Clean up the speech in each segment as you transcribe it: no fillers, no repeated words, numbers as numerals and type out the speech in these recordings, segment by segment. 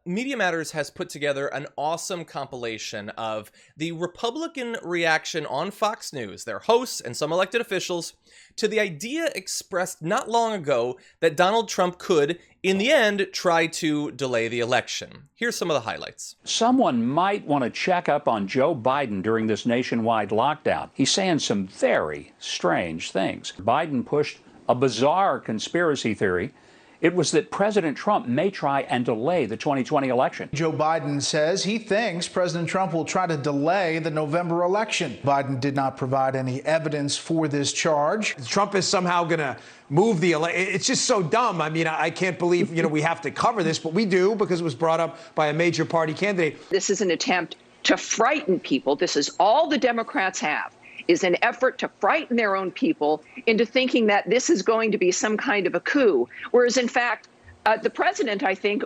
Media Matters has put together an awesome compilation of the Republican reaction on Fox News, their hosts and some elected officials, to the idea expressed not long ago that Donald Trump could, in the end, try to delay the election. Here's some of the highlights. Someone might want to check up on Joe Biden during this nationwide lockdown. He's saying some very strange things. Biden pushed a bizarre conspiracy theory. It was that President Trump may try and delay the 2020 election. Joe Biden says he thinks President Trump will try to delay the November election. Biden did not provide any evidence for this charge. Trump is somehow going to move the election. It's just so dumb. I mean, I can't believe, we have to cover this, but we do because it was brought up by a major party candidate. This is an attempt to frighten people. This is all the Democrats have, is an effort to frighten their own people into thinking that this is going to be some kind of a coup. Whereas, in fact, the president, I think,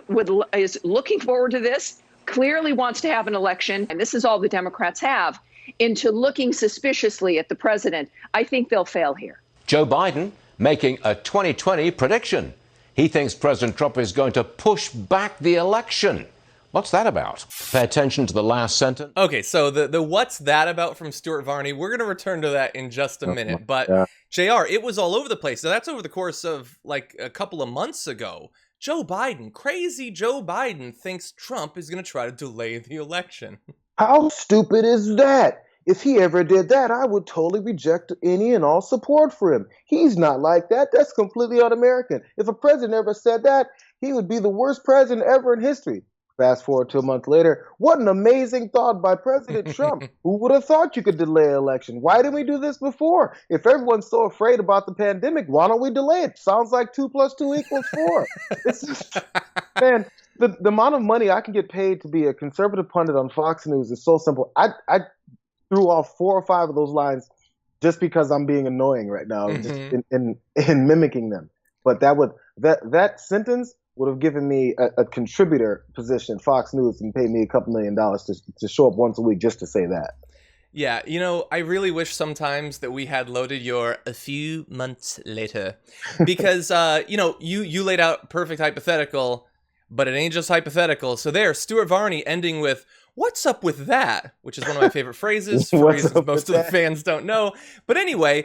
is looking forward to this, clearly wants to have an election, and this is all the Democrats have, into looking suspiciously at the president. I think they'll fail here. Joe Biden making a 2020 prediction. He thinks President Trump is going to push back the election. What's that about? Pay attention to the last sentence. Okay, so the what's that about from Stuart Varney, we're going to return to that in just a minute. But, JR, it was all over the place. So that's over the course of, like, a couple of months ago. Joe Biden, crazy Joe Biden, thinks Trump is going to try to delay the election. How stupid is that? If he ever did that, I would totally reject any and all support for him. He's not like that. That's completely un-American. If a president ever said that, he would be the worst president ever in history. Fast forward to a month later, what an amazing thought by President Trump. Who would have thought you could delay an election? Why didn't we do this before? If everyone's so afraid about the pandemic, why don't we delay it? Sounds like 2 + 2 = 4. It's just, man, the amount of money I can get paid to be a conservative pundit on Fox News is so simple. I threw off 4 or 5 of those lines just because I'm being annoying right now, just in mimicking them. But that sentence would have given me a contributor position at Fox News and paid me a couple $1 million to show up once a week just to say that. Yeah, I really wish sometimes that we had loaded your a few months later. Because, you laid out perfect hypothetical, but it ain't just hypothetical. So there, Stuart Varney ending with, "What's up with that?" Which is one of my favorite phrases for reasons most of the fans don't know. But anyway,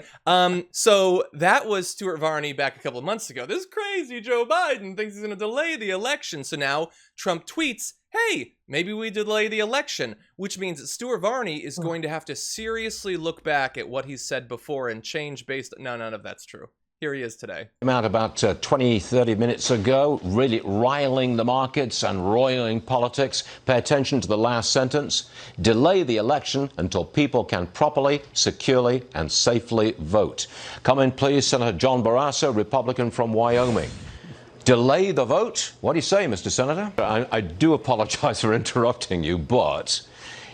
so that was Stuart Varney back a couple of months ago. This is crazy. Joe Biden thinks he's going to delay the election. So now Trump tweets, "Hey, maybe we delay the election," which means that Stuart Varney is going to have to seriously look back at what he's said before and change based. No, none of that's true. Here he is today. Came out about 20, 30 minutes ago, really riling the markets and roiling politics. Pay attention to the last sentence. Delay the election until people can properly, securely, and safely vote. Come in, please, Senator John Barrasso, Republican from Wyoming. Delay the vote? What do you say, Mr. Senator? I do apologize for interrupting you, but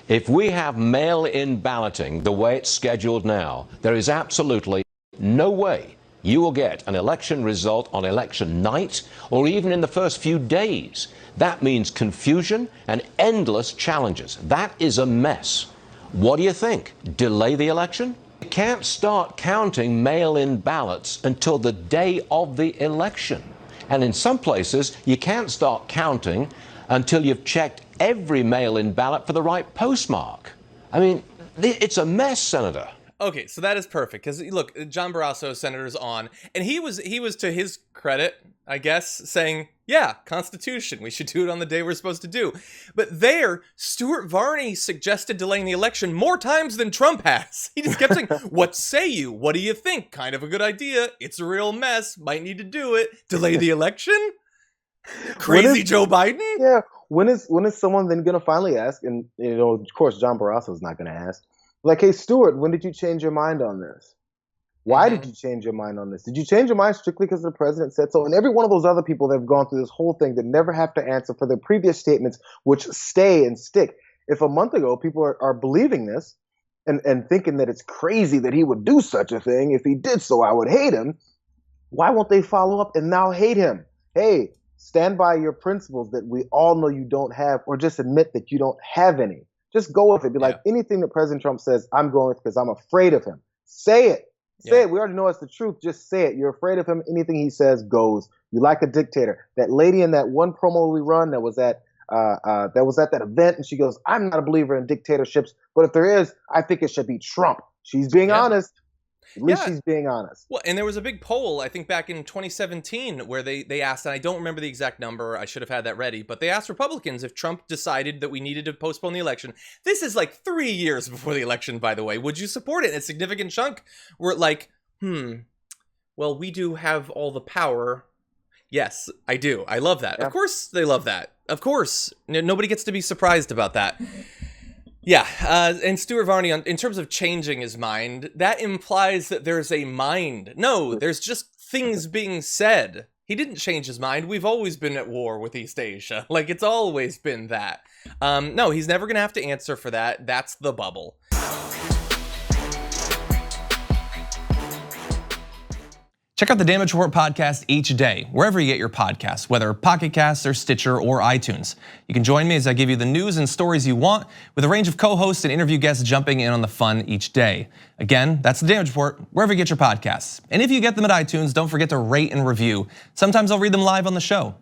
if we have mail-in balloting the way it's scheduled now, there is absolutely no way you will get an election result on election night or even in the first few days. That means confusion and endless challenges. That is a mess. What do you think? Delay the election? You can't start counting mail-in ballots until the day of the election. And in some places, you can't start counting until you've checked every mail-in ballot for the right postmark. I mean, it's a mess, Senator. Okay, so that is perfect, because look, John Barrasso, senator's on, and he was to his credit, I guess, saying, yeah, Constitution, we should do it on the day we're supposed to do. But there, Stuart Varney suggested delaying the election more times than Trump has. He just kept saying, what say you? What do you think? Kind of a good idea. It's a real mess. Might need to do it. Delay the election? Crazy Joe Biden? Yeah, when is someone then going to finally ask? And, of course, John Barrasso is not going to ask. Like, hey, Stuart, when did you change your mind on this? Why did you change your mind on this? Did you change your mind strictly because the president said so? And every one of those other people that have gone through this whole thing that never have to answer for their previous statements, which stay and stick. If a month ago people are believing this and thinking that it's crazy that he would do such a thing, if he did so, I would hate him. Why won't they follow up and now hate him? Hey, stand by your principles that we all know you don't have, or just admit that you don't have any. Just go with it. Be like, anything that President Trump says, I'm going with because I'm afraid of him. Say it. Say it. We already know it's the truth. Just say it. You're afraid of him. Anything he says goes. You like a dictator. That lady in that one promo we run that was at that was at that event, and she goes, "I'm not a believer in dictatorships, but if there is, I think it should be Trump." She's being honest. At least she's being honest. Well, and there was a big poll, I think back in 2017, where they asked, and I don't remember the exact number, I should have had that ready, but they asked Republicans if Trump decided that we needed to postpone the election. This is like 3 years before the election, by the way. Would you support it? And a significant chunk were like, well, we do have all the power. Yes, I do. I love that. Yeah. Of course they love that. Of course. Nobody gets to be surprised about that. Yeah, and Stuart Varney, in terms of changing his mind, that implies that there's a mind. No, there's just things being said. He didn't change his mind. We've always been at war with East Asia. Like, it's always been that. No, he's never going to have to answer for that. That's the bubble. Check out the Damage Report podcast each day, wherever you get your podcasts, whether Pocket Casts or Stitcher or iTunes. You can join me as I give you the news and stories you want, with a range of co-hosts and interview guests jumping in on the fun each day. Again, that's the Damage Report, wherever you get your podcasts. And if you get them at iTunes, don't forget to rate and review. Sometimes I'll read them live on the show.